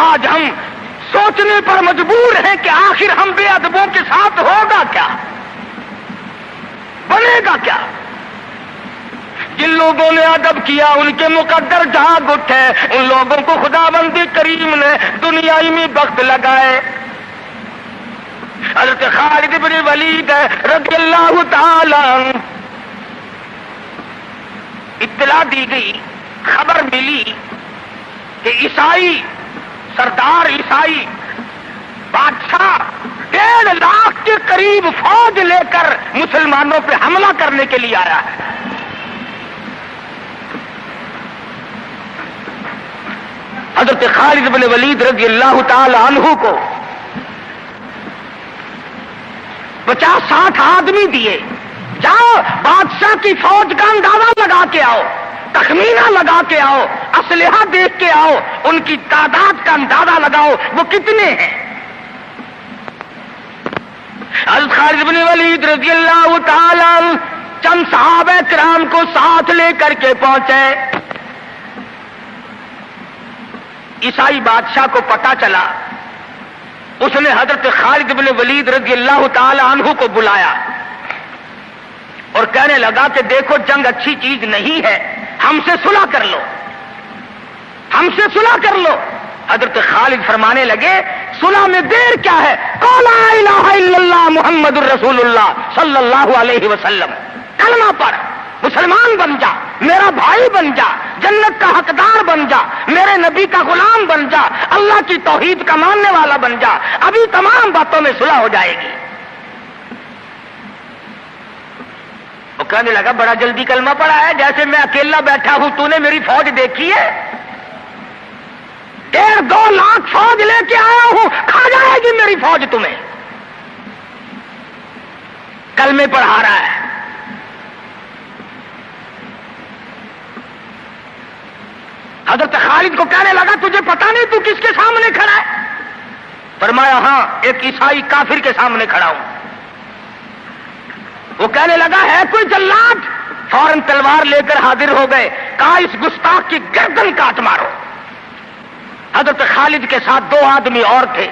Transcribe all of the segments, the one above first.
آج ہم سوچنے پر مجبور ہیں کہ آخر ہم بے ادبوں کے ساتھ ہوگا کیا، بنے گا کیا؟ جن لوگوں نے ادب کیا ان کے مقدر جاگ اٹھے، ان لوگوں کو خداوند کریم نے دنیائی میں بخت لگائے۔ حضرت خالد بن ولید رضی اللہ تعالی عنہ، اطلاع دی گئی، خبر ملی کہ عیسائی سردار، عیسائی بادشاہ 1.5 لاکھ کے قریب فوج لے کر مسلمانوں پہ حملہ کرنے کے لیے آیا ہے۔ حضرت خالد بن ولید رضی اللہ تعالی عنہ کو 50-60 آدمی دیے، جاؤ بادشاہ کی فوج کا اندازہ لگا کے آؤ، تخمینہ لگا کے آؤ، اسلحہ دیکھ کے آؤ، ان کی تعداد کا اندازہ لگاؤ وہ کتنے ہیں۔ حضرت خالد بن ولید رضی اللہ تعالی عنہ چند صحابہ کرام کو ساتھ لے کر کے پہنچے۔ عیسائی بادشاہ کو پتہ چلا، اس نے حضرت خالد بن ولید رضی اللہ تعالی عنہ کو بلایا اور کہنے لگا کہ دیکھو جنگ اچھی چیز نہیں ہے، ہم سے صلح کر لو، ہم سے صلح کر لو۔ حضرت خالد فرمانے لگے صلح میں دیر کیا ہے، قول لا الہ الا اللہ محمد الرسول اللہ صلی اللہ علیہ وسلم، کلمہ پڑھ، مسلمان بن جا، میرا بھائی بن جا، جنت کا حقدار بن جا، میرے نبی کا غلام بن جا، اللہ کی توحید کا ماننے والا بن جا، ابھی تمام باتوں میں صلح ہو جائے گی۔ وہ کہنے لگا بڑا جلدی کلمہ پڑھا ہے، جیسے میں اکیلا بیٹھا ہوں، تو نے میری فوج دیکھی ہے؟ 1.5-2 لاکھ فوج لے کے آیا ہوں، کھا جائے گی میری فوج تمہیں۔ کلمے پڑھا رہا ہے۔ حضرت خالد کو کہنے لگا تجھے پتا نہیں تو کس کے سامنے کھڑا ہے؟ فرمایا ہاں، ایک عیسائی کافر کے سامنے کھڑا ہوں۔ وہ کہنے لگا ہے کوئی جلاد؟ فوراً تلوار لے کر حاضر ہو گئے، کہا اس گستاخ کی گردن کاٹ مارو۔ حضرت خالد کے ساتھ 2 آدمی اور تھے،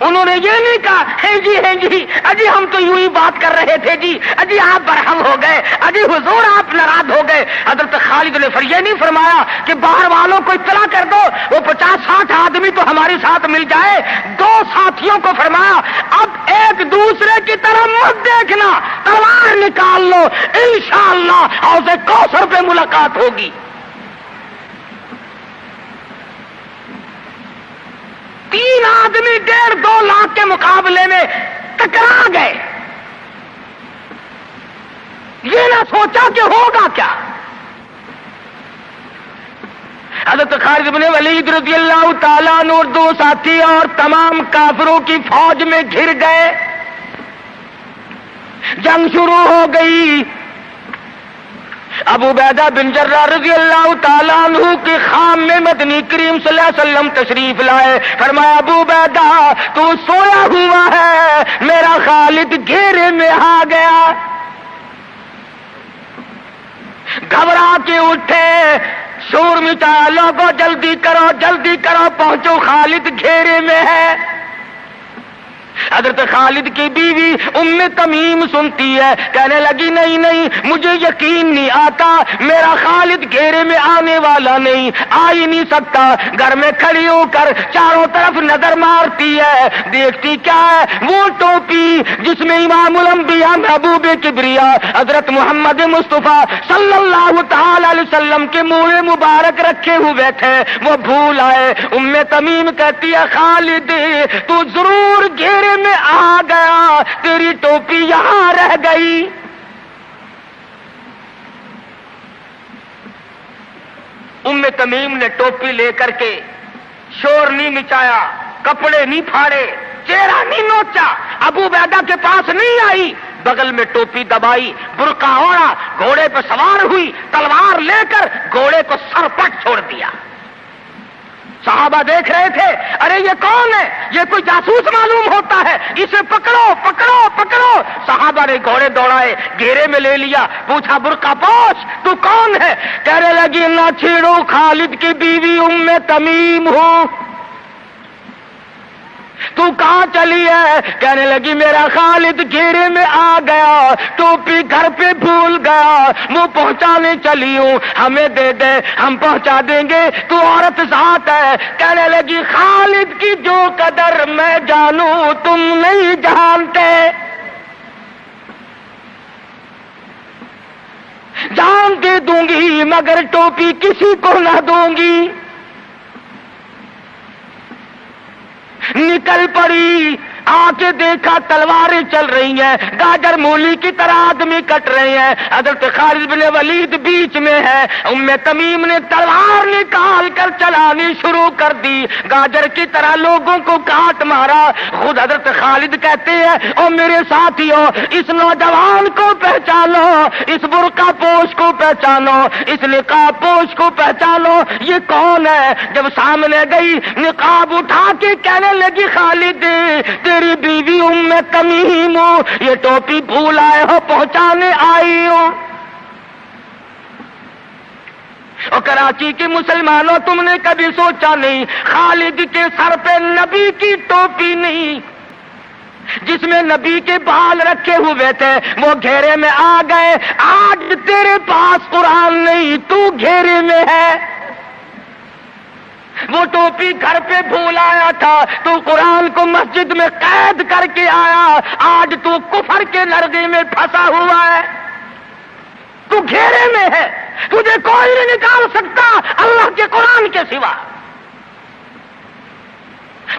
انہوں نے یہ نہیں کہا ہے جی اجی ہم تو یوں ہی بات کر رہے تھے جی، اجی آپ برہم ہو گئے، اجی حضور آپ ناراض ہو گئے۔ حضرت خالد نے یہ نہیں فرمایا کہ باہر والوں کو اطلاع کر دو، وہ 50-60 آدمی تو ہمارے ساتھ مل جائے۔ 2 ساتھیوں کو فرمایا اب ایک دوسرے کی طرف مت دیکھنا، تلوار نکال لو، انشاءاللہ حوض کوثر پہ ملاقات ہوگی۔ 3 آدمی 1.5-2 لاکھ کے مقابلے میں ٹکرا گئے، یہ نہ سوچا کہ ہوگا کیا۔ حضرت خالد بن ولید رضی اللہ تعالیٰ عنہ اور 2 ساتھی اور تمام کافروں کی فوج میں گھر گئے، جنگ شروع ہو گئی۔ ابو عبیدہ بن جراح رضی اللہ تعالیٰ عنہ کے خام میں مدنی کریم صلی اللہ علیہ وسلم تشریف لائے، فرمایا ابو عبیدہ تو سویا ہوا ہے، میرا خالد گھیرے میں آ گیا۔ گھبرا کے اٹھے، شور مچایا، لوگوں جلدی کرو پہنچو، خالد گھیرے میں ہے۔ حضرت خالد کی بیوی ام تمیم سنتی ہے، کہنے لگی نہیں مجھے یقین نہیں آتا، میرا خالد گھیرے میں آنے والا نہیں، آ ہی نہیں سکتا۔ گھر میں کھڑی ہو کر چاروں طرف نظر مارتی ہے، دیکھتی کیا ہے، وہ ٹوپی جس میں امام الانبیاء محبوب کبریا حضرت محمد مصطفیٰ صلی اللہ تعالی علیہ وسلم کے منہ مبارک رکھے ہوئے تھے، وہ بھول آئے۔ ام تمیم کہتی ہے خالد تو ضرور گھیرے میں آ گیا، تیری ٹوپی یہاں رہ گئی۔ ام تمیم نے ٹوپی لے کر کے شور نہیں مچایا، کپڑے نہیں پھاڑے، چہرہ نہیں نوچا، ابو عبیدہ کے پاس نہیں آئی، بغل میں ٹوپی دبائی، برقع اوڑھا، گھوڑے پہ سوار ہوئی، تلوار لے کر گھوڑے کو سر پٹ چھوڑ دیا۔ صحابہ دیکھ رہے تھے، ارے یہ کون ہے؟ یہ کوئی جاسوس معلوم ہوتا ہے، اسے پکڑو پکڑو پکڑو۔ صحابہ نے گھوڑے دوڑائے، گھیرے میں لے لیا، پوچھا برقع پوش تو کون ہے؟ کہنے لگی نہ چھیڑو، خالد کی بیوی ام تمیم ہوں۔ تو کہاں چلی ہے؟ کہنے لگی میرا خالد گھیرے میں آ گیا، ٹوپی گھر پہ بھول گیا، وہ پہنچانے چلی ہوں، ہمیں دے دے ہم پہنچا دیں گے، تو عورت ذات ہے۔ کہنے لگی خالد کی جو قدر میں جانوں تم نہیں جانتے، جان دے دوں گی مگر ٹوپی کسی کو نہ دوں گی۔ نکل پڑی، آ کے دیکھا تلواریں چل رہی ہیں، گاجر مولی کی طرح آدمی کٹ رہے ہیں، حضرت خالد بن ولید بیچ میں ہے۔ ام تمیم نے تلوار نکال کر چلانی شروع کر دی، گاجر کی طرح لوگوں کو کاٹ مارا۔ خود حضرت خالد کہتے ہیں او میرے ساتھیوں، اس نوجوان کو پہچانو، اس برقع پوش کو پہچانو، اس نقاب پوش کو پہچانو، یہ کون ہے؟ جب سامنے گئی، نقاب اٹھا کے کہنے لگی خالد تیری بیوی ام تمیم ہوں، یہ ٹوپی بھول آئے ہو، پہنچانے آئی ہوں۔ اور کراچی کے مسلمانوں، تم نے کبھی سوچا نہیں خالد کے سر پہ نبی کی ٹوپی نہیں، جس میں نبی کے بال رکھے ہوئے تھے، وہ گھیرے میں آ گئے۔ آج تیرے پاس قرآن نہیں، تو گھیرے میں ہے۔ وہ ٹوپی گھر پہ بھول آیا تھا، تو قرآن کو مسجد میں قید کر کے آیا، آج تو کفر کے لرزے میں پھنسا ہوا ہے، تو گھیرے میں ہے، تجھے کوئی نہیں نکال سکتا اللہ کے قرآن کے سوا۔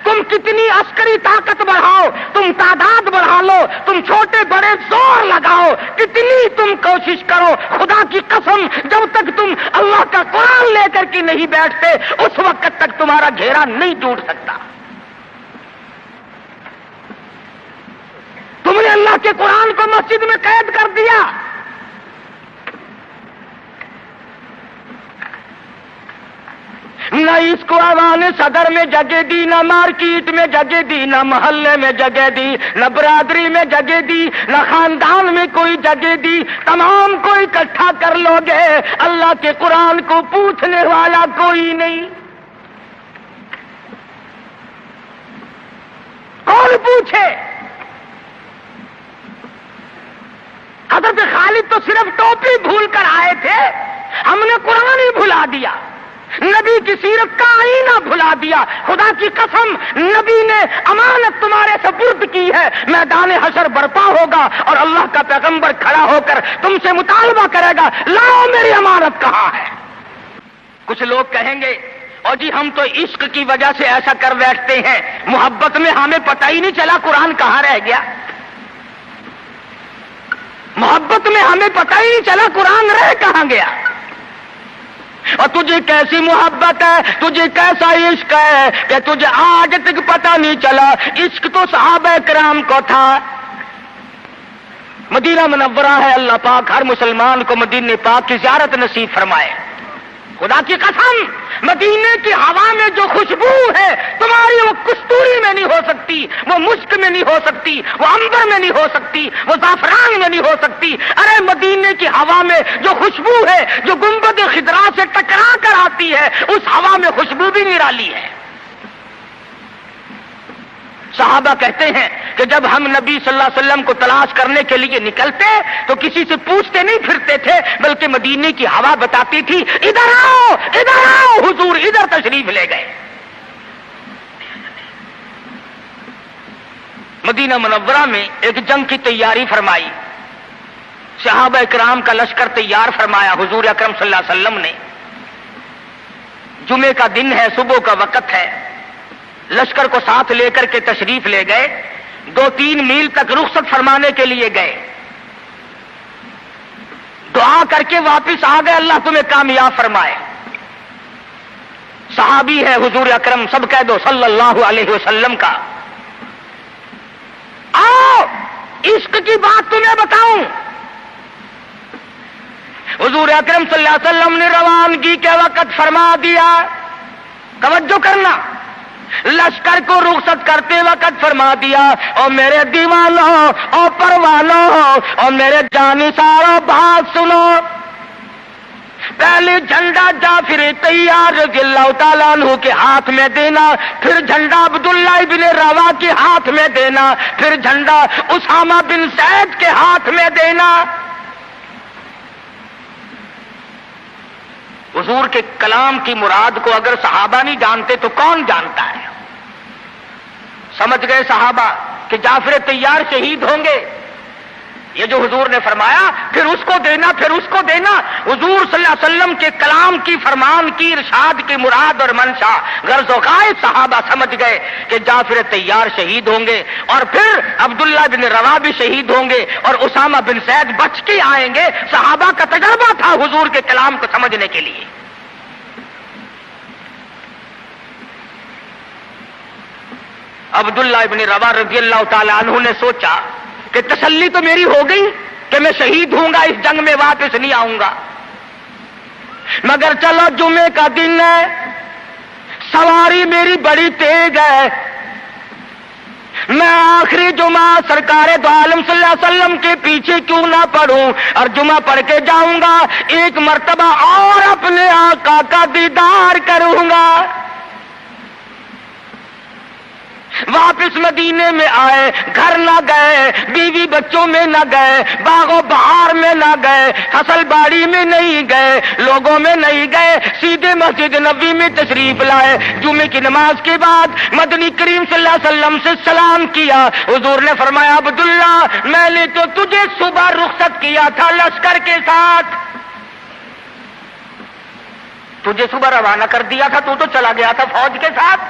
تم کتنی عسکری طاقت بڑھاؤ، تم تعداد بڑھا لو، تم چھوٹے بڑے زور لگاؤ، کتنی تم کوشش کرو، خدا کی قسم جب تک تم اللہ کا قرآن لے کر کے نہیں بیٹھتے اس وقت تک تمہارا گھیرا نہیں ٹوٹ سکتا۔ تم نے اللہ کے قرآن کو مسجد میں قید کر دیا، نہ اس کو ایوان صدر میں جگہ دی، نہ مارکیٹ میں جگہ دی، نہ محلے میں جگہ دی، نہ برادری میں جگہ دی، نہ خاندان میں کوئی جگہ دی۔ تمام کو اکٹھا کر لو گے، اللہ کے قرآن کو پوچھنے والا کوئی نہیں۔ کون پوچھے؟ حضرت خالد تو صرف ٹوپی بھول کر آئے تھے، ہم نے قرآن ہی بھلا دیا، نبی کی سیرت کا آئینہ بھلا دیا۔ خدا کی قسم نبی نے امانت تمہارے سپرد کی ہے، میدان حشر برپا ہوگا اور اللہ کا پیغمبر کھڑا ہو کر تم سے مطالبہ کرے گا، لاؤ میری امانت کہاں ہے؟ کچھ لوگ کہیں گے اور جی ہم تو عشق کی وجہ سے ایسا کر بیٹھتے ہیں، محبت میں ہمیں پتہ ہی نہیں چلا قرآن کہاں رہ گیا، محبت میں ہمیں پتہ ہی نہیں چلا قرآن رہ کہاں گیا۔ اور تجھے کیسی محبت ہے، تجھے کیسا عشق ہے کہ تجھے آج تک پتہ نہیں چلا؟ عشق تو صحابہ کرام کو تھا۔ مدینہ منورہ ہے، اللہ پاک ہر مسلمان کو مدینہ پاک کی زیارت نصیب فرمائے۔ خدا کی قسم مدینے کی ہوا میں جو خوشبو ہے تمہاری، وہ کستوری میں نہیں ہو سکتی، وہ مشک میں نہیں ہو سکتی، وہ عنبر میں نہیں ہو سکتی، وہ زعفران میں نہیں ہو سکتی۔ ارے مدینے کی ہوا میں جو خوشبو ہے، جو گنبد خضرا سے ٹکرا کر آتی ہے، اس ہوا میں خوشبو بھی نرالی ہے۔ صحابہ کہتے ہیں کہ جب ہم نبی صلی اللہ علیہ وسلم کو تلاش کرنے کے لیے نکلتے تو کسی سے پوچھتے نہیں پھرتے تھے، بلکہ مدینے کی ہوا بتاتی تھی ادھر آؤ ادھر آؤ، حضور ادھر تشریف لے گئے۔ مدینہ منورہ میں ایک جنگ کی تیاری فرمائی، صحابہ کرام کا لشکر تیار فرمایا حضور اکرم صلی اللہ علیہ وسلم نے۔ جمعے کا دن ہے، صبح کا وقت ہے، لشکر کو ساتھ لے کر کے تشریف لے گئے، 2-3 میل تک رخصت فرمانے کے لیے گئے، دعا کر کے واپس آ گئے، اللہ تمہیں کامیاب فرمائے۔ صحابی ہے حضور اکرم، سب کہہ دو صلی اللہ علیہ وسلم کا۔ آؤ عشق کی بات تمہیں بتاؤں، حضور اکرم صلی اللہ علیہ وسلم نے روانگی کے وقت فرما دیا توجہ کرنا، لشکر کو رخصت کرتے وقت فرما دیا، اور میرے دیوانوں اور پروانوں اور میرے جانثاروں بات سنو، پہلے جھنڈا جعفر طیار رضی اللہ تعالیٰ عنہ کے ہاتھ میں دینا، پھر جھنڈا عبداللہ بن روا کے ہاتھ میں دینا، پھر جھنڈا اسامہ بن زید کے ہاتھ میں دینا۔ حضور کے کلام کی مراد کو اگر صحابہ نہیں جانتے تو کون جانتا ہے؟ سمجھ گئے صحابہ کہ جعفر طیار شہید ہوں گے، یہ جو حضور نے فرمایا پھر اس کو دینا، پھر اس کو دینا۔ حضور صلی اللہ علیہ وسلم کے کلام کی، فرمان کی، ارشاد کی مراد اور منشا غرض و غائب صحابہ سمجھ گئے کہ جعفر طیار شہید ہوں گے، اور پھر عبداللہ بن روا بھی شہید ہوں گے، اور اسامہ بن زید بچ کے آئیں گے۔ صحابہ کا تجربہ تھا حضور کے کلام کو سمجھنے کے لیے۔ عبداللہ بن روا رضی اللہ تعالی عنہ نے سوچا کہ تسلی تو میری ہو گئی کہ میں شہید ہوں گا، اس جنگ میں واپس نہیں آؤں گا، مگر چلو جمعے کا دن ہے، سواری میری بڑی تیز ہے، میں آخری جمعہ سرکار دو عالم صلی اللہ علیہ وسلم کے پیچھے کیوں نہ پڑھوں اور جمعہ پڑھ کے جاؤں گا، ایک مرتبہ اور اپنے آقا کا دیدار کروں گا۔ واپس مدینے میں آئے، گھر نہ گئے، بیوی بچوں میں نہ گئے، باغ و بہار میں نہ گئے، فصل باڑی میں نہیں گئے، لوگوں میں نہیں گئے، سیدھے مسجد نبوی میں تشریف لائے۔ جمعے کی نماز کے بعد مدنی کریم صلی اللہ علیہ وسلم سے سلام کیا۔ حضور نے فرمایا عبداللہ میں نے تو تجھے صبح رخصت کیا تھا لشکر کے ساتھ، تجھے صبح روانہ کر دیا تھا، تو چلا گیا تھا فوج کے ساتھ۔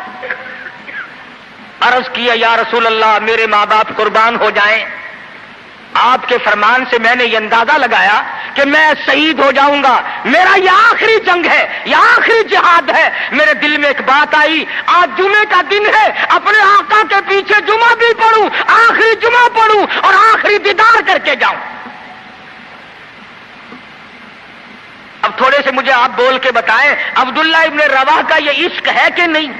عرض کیا یا رسول اللہ میرے ماں باپ قربان ہو جائیں، آپ کے فرمان سے میں نے یہ اندازہ لگایا کہ میں شہید ہو جاؤں گا، میرا یہ آخری جنگ ہے، یہ آخری جہاد ہے۔ میرے دل میں ایک بات آئی، آج جمعے کا دن ہے، اپنے آقا کے پیچھے جمعہ بھی پڑھوں، آخری جمعہ پڑھوں اور آخری دیدار کر کے جاؤں۔ اب تھوڑے سے مجھے آپ بول کے بتائیں عبداللہ ابن رواح کا یہ عشق ہے کہ نہیں؟